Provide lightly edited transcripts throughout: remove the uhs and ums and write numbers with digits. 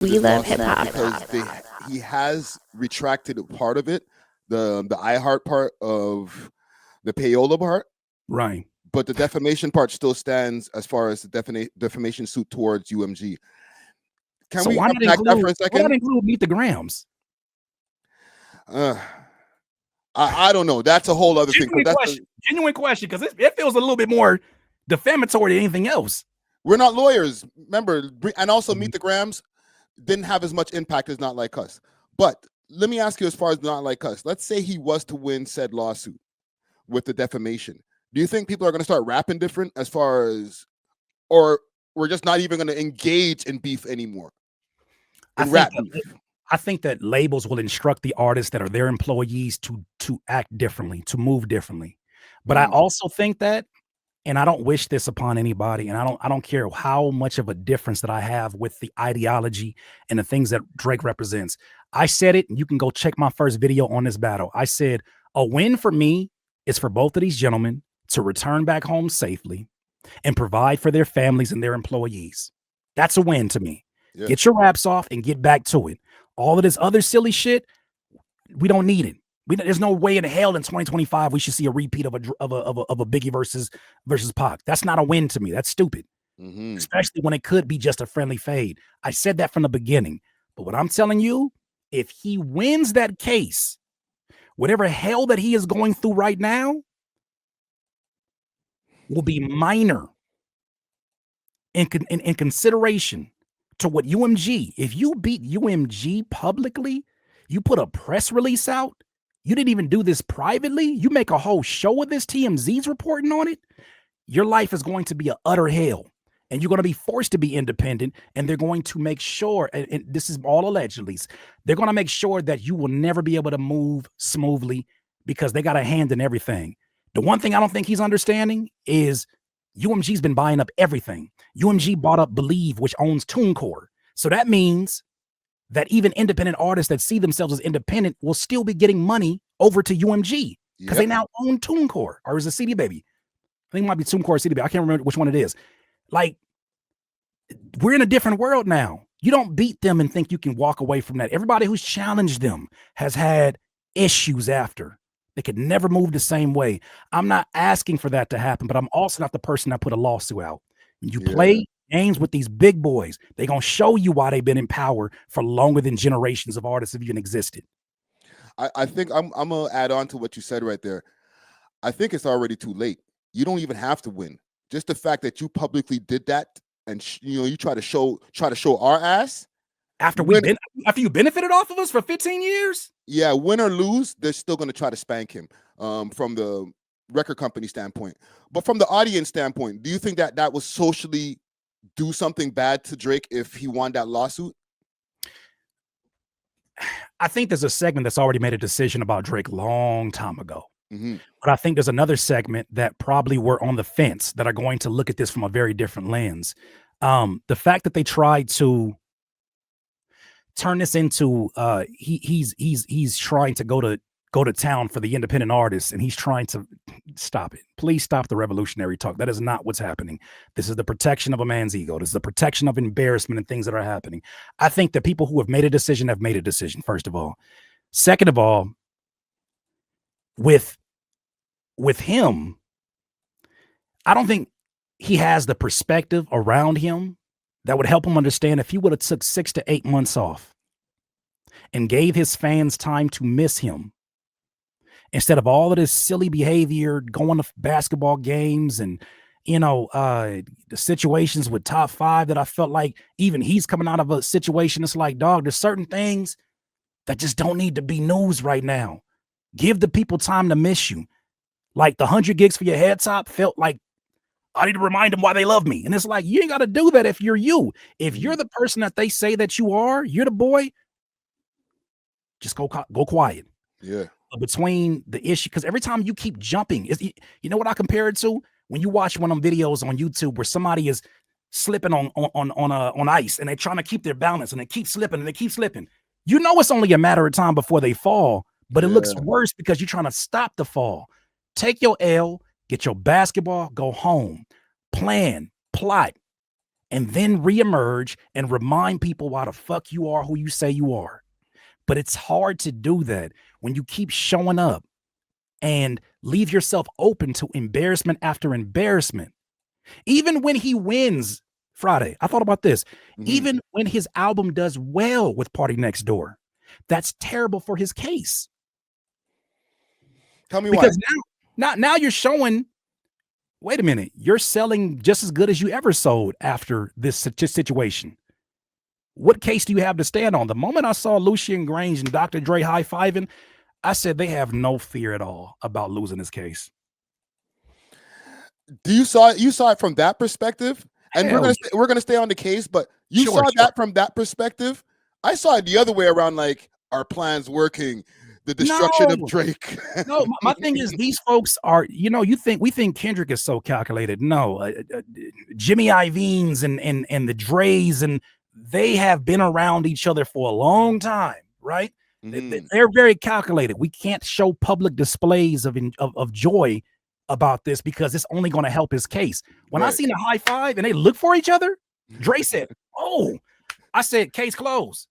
We this love lawsuit hip hop. because he has retracted a part of it, the iHeart part of the payola part, Right. but the defamation part still stands as far as the defamation suit towards UMG. Can So we why not unpack that for a include second? Meet the Grams? I don't know. That's a whole other thing. Genuine question, because it feels a little bit more defamatory than anything else. We're not lawyers, remember, and also Meet the Grams didn't have as much impact as Not Like Us. But let me ask you, as far as Not Like Us, let's say he was to win said lawsuit with the defamation. Do you think people are going to start rapping different as far as, or we're just not even going to engage in beef anymore? I think that labels will instruct the artists that are their employees to act differently, to move differently. But I also think that, and I don't wish this upon anybody, and I don't care how much of a difference that I have with the ideology and the things that Drake represents. I said it, and you can go check my first video on this battle. I said a win for me is for both of these gentlemen to return back home safely and provide for their families and their employees. That's a win to me. Yeah. Get your raps off and get back to it. All of this other silly shit, we don't need it. There's no way in hell in 2025 we should see a repeat of a Biggie versus Pac. That's not a win to me. That's stupid. Especially when it could be just a friendly fade. I said that from the beginning. But what I'm telling you, if he wins that case, whatever hell that he is going through right now will be minor in consideration to what UMG. If you beat UMG publicly, you put a press release out, you didn't even do this privately, you make a whole show of this, TMZ's reporting on it, your life is going to be an utter hell. And you're going to be forced to be independent, and they're going to make sure, and this is all allegedly, they're going to make sure that you will never be able to move smoothly because they got a hand in everything. The one thing I don't think he's understanding is UMG's been buying up everything. UMG bought up Believe, which owns TuneCore. So that means that even independent artists that see themselves as independent will still be getting money over to UMG because they now own TuneCore, or is it CD Baby? I think it might be TuneCore or CD Baby. I can't remember which one it is. Like, we're in a different world now. You don't beat them and think you can walk away from that. Everybody who's challenged them has had issues after. They could never move the same way. I'm not asking for that to happen, but I'm also not the person that put a lawsuit out. You play games with these big boys, they're going to show you why they've been in power for longer than generations of artists have even existed. I think I'm going to add on to what you said right there. I think it's already too late. You don't even have to win. Just the fact that you publicly did that and you try to show our ass after you benefited off of us for 15 years. Yeah, win or lose, they're still going to try to spank him from the record company standpoint. But from the audience standpoint, do you think that that will socially do something bad to Drake if he won that lawsuit? I think there's a segment that's already made a decision about Drake long time ago. But I think there's another segment that probably were on the fence that are going to look at this from a very different lens. The fact that they tried to turn this into he's trying to go to town for the independent artists, and he's trying to stop it. Please stop the revolutionary talk. That is not what's happening. This is the protection of a man's ego. This is the protection of embarrassment and things that are happening. I think that people who have made a decision have made a decision, first of all. Second of all, with him, I don't think he has the perspective around him that would help him understand if he would have took 6 to 8 months off and gave his fans time to miss him instead of all of this silly behavior, going to basketball games and, the situations with Top 5 that I felt like even he's coming out of a situation. It's like, dog, there's certain things that just don't need to be news right now. Give the people time to miss you. Like the 100 gigs for your head top felt like I need to remind them why they love me. And it's like, you ain't got to do that if you're you. If you're the person that they say that you are, you're the boy, just go quiet. Yeah. But between the issue, because every time you keep jumping, you know what I compare it to? When you watch one of them videos on YouTube where somebody is slipping on ice and they're trying to keep their balance and they keep slipping and they keep slipping. You know it's only a matter of time before they fall, but it looks worse because you're trying to stop the fall. Take your L, get your basketball, go home, plan, plot, and then reemerge and remind people why the fuck you are who you say you are. But it's hard to do that when you keep showing up and leave yourself open to embarrassment after embarrassment. Even when he wins Friday, I thought about this. Even when his album does well with Party Next Door, that's terrible for his case. Tell me because why. now you're showing, wait a minute, you're selling just as good as you ever sold after this situation. What case do you have to stand on? The moment I saw Lucian Grange and Dr. Dre high-fiving, I said they have no fear at all about losing this case. You saw it from that perspective? And we're gonna stay on the case, but you saw that from that perspective. I saw it the other way around, like our plans working, the destruction of Drake. No, my thing is these folks are, we think Kendrick is so calculated. No, Jimmy Iovine's and the Dre's, and they have been around each other for a long time, right? They're very calculated. We can't show public displays of joy about this because it's only going to help his case. When I seen a high five and they look for each other, Dre said, "Oh," I said, "Case closed."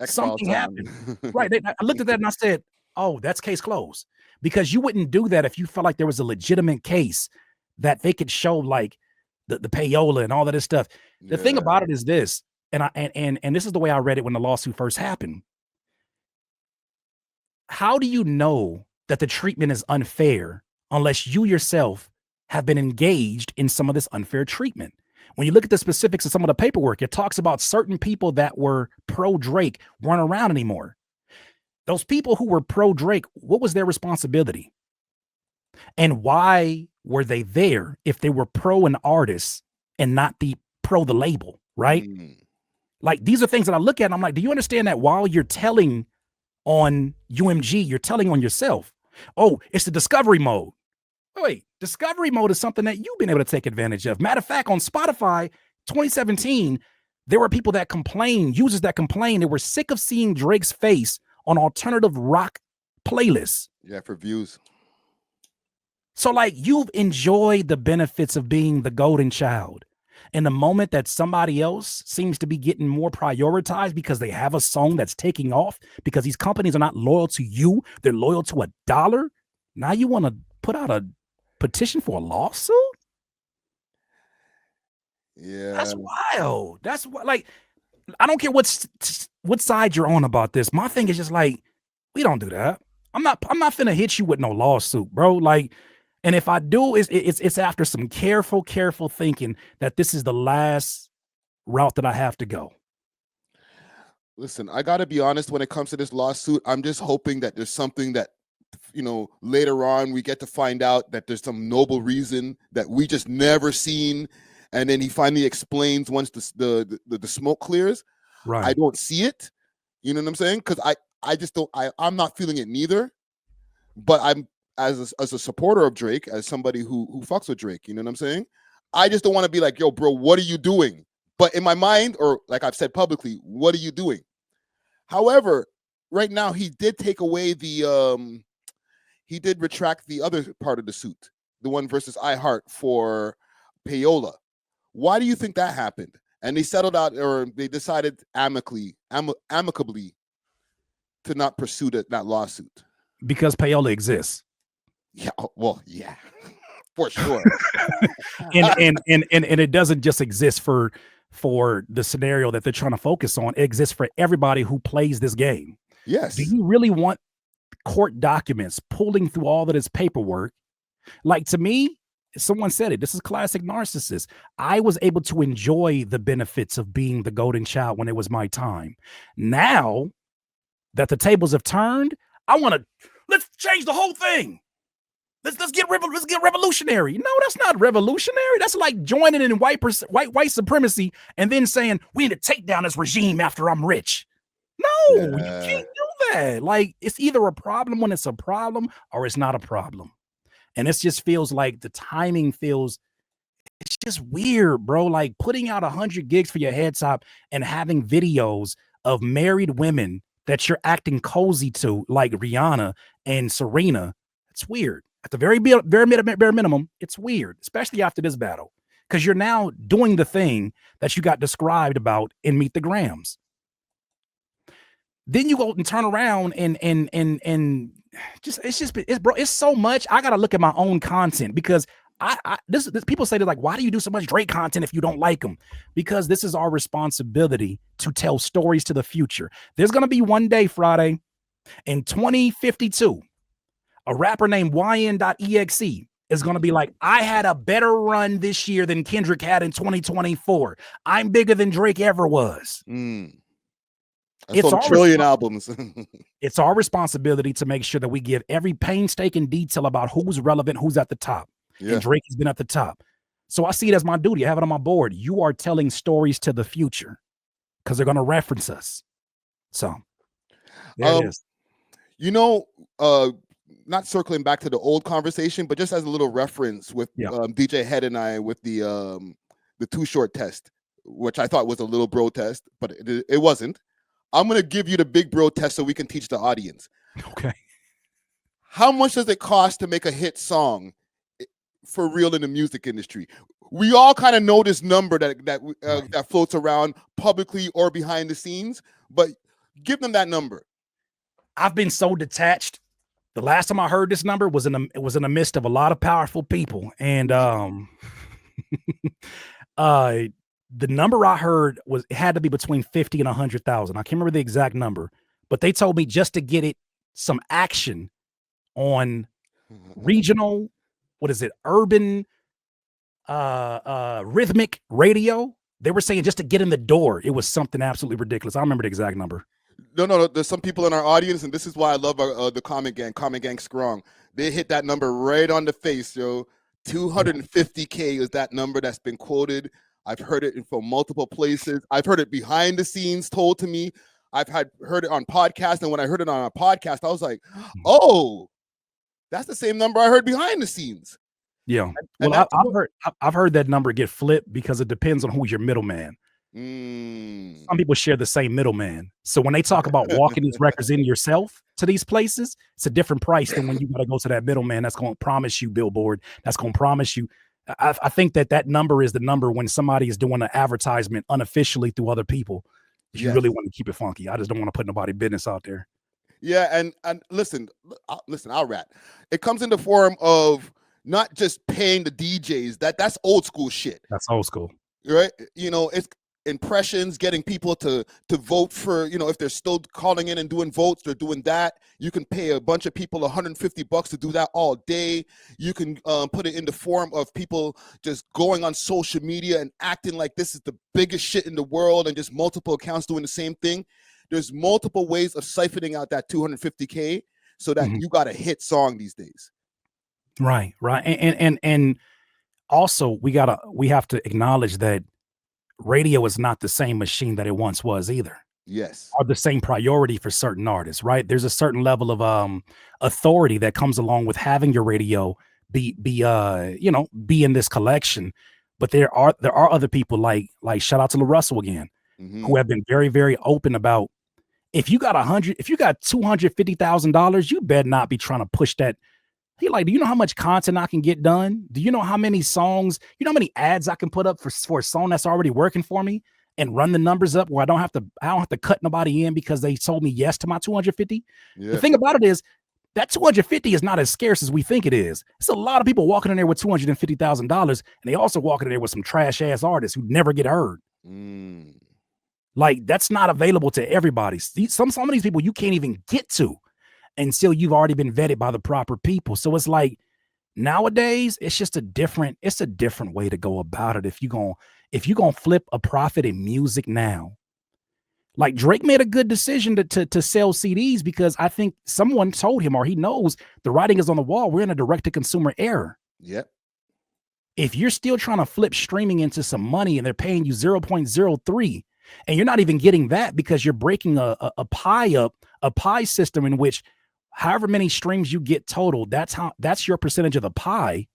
Something happened. Right. I looked at that and I said, "Oh, that's case closed." Because you wouldn't do that if you felt like there was a legitimate case that they could show, like the payola and all of this stuff. The thing about it is this, and this is the way I read it when the lawsuit first happened. How do you know that the treatment is unfair unless you yourself have been engaged in some of this unfair treatment? When you look at the specifics of some of the paperwork, it talks about certain people that were pro-Drake weren't around anymore. Those people who were pro-Drake, what was their responsibility? And why were they there if they were pro an artist and not the pro the label, right? Like, these are things that I look at and I'm like, do you understand that while you're telling on UMG, you're telling on yourself? Oh, it's the discovery mode. Wait, discovery mode is something that you've been able to take advantage of. Matter of fact, on Spotify, 2017, there were people that complained, users that complained, they were sick of seeing Drake's face on alternative rock playlists. Yeah, for views. So, like, you've enjoyed the benefits of being the golden child. And the moment that somebody else seems to be getting more prioritized because they have a song that's taking off, because these companies are not loyal to you, they're loyal to $1. Now you want to put out a petition for a lawsuit? Yeah, that's wild. That's what, like, I don't care what side you're on about this. My thing is just like, we don't do that. I'm not finna hit you with no lawsuit, bro. Like, and if I do, it's after some careful thinking that this is the last route that I have to go. Listen, I got to be honest when it comes to this lawsuit. I'm just hoping that there's something that, later on we get to find out that there's some noble reason that we just never seen. And then he finally explains once the smoke clears. Right. I don't see it. You know what I'm saying? Because I just don't. I'm not feeling it neither. But I'm as a supporter of Drake, as somebody who fucks with Drake. You know what I'm saying? I just don't want to be like, yo, bro, what are you doing? But in my mind, or like I've said publicly, what are you doing? However, right now he did take away he did retract the other part of the suit, the one versus iHeart for payola. Why do you think that happened? And they settled out, or they decided amicably to not pursue that lawsuit. Because payola exists. Yeah, well, yeah, for sure. and it doesn't just exist for the scenario that they're trying to focus on. It exists for everybody who plays this game. Yes. Do you really want court documents pulling through all of this paperwork? Like, to me, someone said it, this is classic narcissist. I was able to enjoy the benefits of being the golden child when it was my time. Now that the tables have turned, let's change the whole thing. Let's get revolutionary. No, that's not revolutionary. That's like joining in white supremacy and then saying we need to take down this regime after I'm rich. No, you can't do that. Like, it's either a problem when it's a problem or it's not a problem. And it just feels like the timing it's just weird, bro. Like, putting out 100 gigs for your head top and having videos of married women that you're acting cozy to, like Rihanna and Serena. It's weird. At the very bare minimum, it's weird, especially after this battle. because you're now doing the thing that you got described about in Meet the Grams. Then you go and turn around and just it's so much. I gotta look at my own content because this people say, they're like, why do you do so much Drake content if you don't like them? Because this is our responsibility to tell stories to the future. There's gonna be one day, Friday, in 2052, a rapper named YN.exe is going to be like, I had a better run this year than Kendrick had in 2024. I'm bigger than Drake ever was. It's our trillion albums. It's our responsibility to make sure that we give every painstaking detail about who's relevant, who's at the top. Yeah. And Drake has been at the top. So I see it as my duty. I have it on my board. You are telling stories to the future because they're going to reference us. So there it is. You know, not circling back to the old conversation, but just as a little reference with DJ Head and I with the Too Short test, which I thought was a little bro test, but it wasn't. I'm going to give you the big bro test so we can teach the audience. Okay. How much does it cost to make a hit song for real in the music industry? We all kind of know this number that floats around publicly or behind the scenes, but give them that number. I've been so detached. The last time I heard this number was in the midst of a lot of powerful people, and the number I heard it had to be between 50 and 100,000. I can't remember the exact number, but they told me just to get it some action on regional, urban, rhythmic radio. They were saying just to get in the door, it was something absolutely ridiculous. I don't remember the exact number. No. There's some people in our audience, and this is why I love the Comment Gang Strong. They hit that number right on the face, yo. 250K is that number that's been quoted. I've heard it from multiple places. I've heard it behind the scenes told to me. I've heard it on podcasts, and when I heard it on a podcast, I was like, oh, that's the same number I heard behind the scenes. Yeah. I've heard that number get flipped because it depends on who's your middleman. Some people share the same middleman. So when they talk about walking these records in yourself to these places, it's a different price than when you got to go to that middleman that's going to promise you Billboard, that's going to promise you. I think that number is the number when somebody is doing an advertisement unofficially through other people. If you really want to keep it funky. I just don't want to put nobody business out there. Yeah, and listen, I'll rat. It comes in the form of not just paying the DJs. That's old school shit. That's old school. Right? You know, it's impressions, getting people to vote for, you know, if they're still calling in and doing votes, they're doing that. You can pay a bunch of people $150 to do that all day. You can put it in the form of people just going on social media and acting like this is the biggest shit in the world and just multiple accounts doing the same thing. There's multiple ways of siphoning out that 250K so that you got a hit song these days. Right. And also we have to acknowledge that radio is not the same machine that it once was either. Yes. Or the same priority for certain artists, right? There's a certain level of authority that comes along with having your radio be in this collection. But there are other people like shout out to LaRussell again, who have been very, very open about if you got $250,000, you better not be trying to push that. He like, do you know how much content I can get done? Do you know how many songs, how many ads I can put up for a song that's already working for me and run the numbers up where I don't have to cut nobody in because they told me yes to my 250. Yeah. The thing about it is that 250 is not as scarce as we think it is. It's a lot of people walking in there with $250,000, and they also walking in there with some trash ass artists who never get heard. Like that's not available to everybody. Some of these people you can't even get to until you've already been vetted by the proper people. So it's like nowadays it's just a different way to go about it. If you're gonna flip a profit in music now, like Drake made a good decision to sell CDs because I think someone told him, or he knows the writing is on the wall. We're in a direct to consumer era. Yep. If you're still trying to flip streaming into some money and they're paying you 0.03 and you're not even getting that because you're breaking a pie system in which however many streams you get total, that's your percentage of the pie.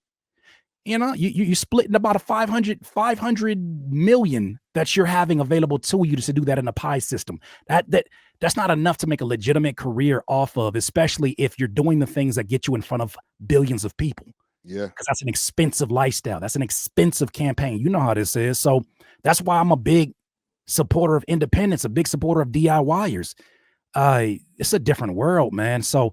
You splitting about a 500 million that you're having available to you to do that in a pie system. That's not enough to make a legitimate career off of, especially if you're doing the things that get you in front of billions of people. Yeah. Because that's an expensive lifestyle. That's an expensive campaign. You know how this is. So that's why I'm a big supporter of independence, a big supporter of DIYers. It's a different world, man. So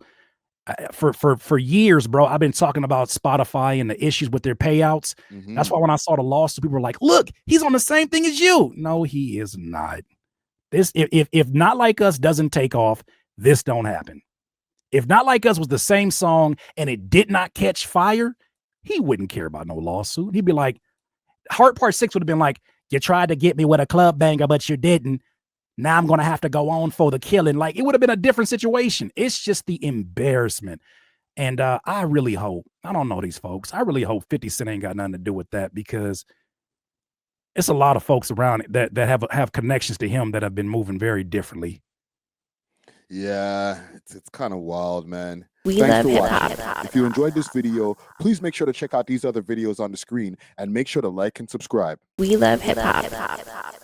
for years, bro, I've been talking about Spotify and the issues with their payouts. That's why when I saw the lawsuit, people were like, "Look, he's on the same thing as you." No, he is not. This if Not Like Us doesn't take off, this don't happen. If Not Like Us was the same song and it did not catch fire, he wouldn't care about no lawsuit. He'd be like, Heart Part 6 would have been like, "You tried to get me with a club banger, but you didn't. Now I'm going to have to go on for the killing." Like, it would have been a different situation. It's just the embarrassment. And I really hope, I don't know these folks, I really hope 50 Cent ain't got nothing to do with that, because it's a lot of folks around that have connections to him that have been moving very differently. Yeah, it's kind of wild, man. We Thanks love for hip watching. hop. If you enjoyed this video, please make sure to check out these other videos on the screen and make sure to like and subscribe. We love hip hop.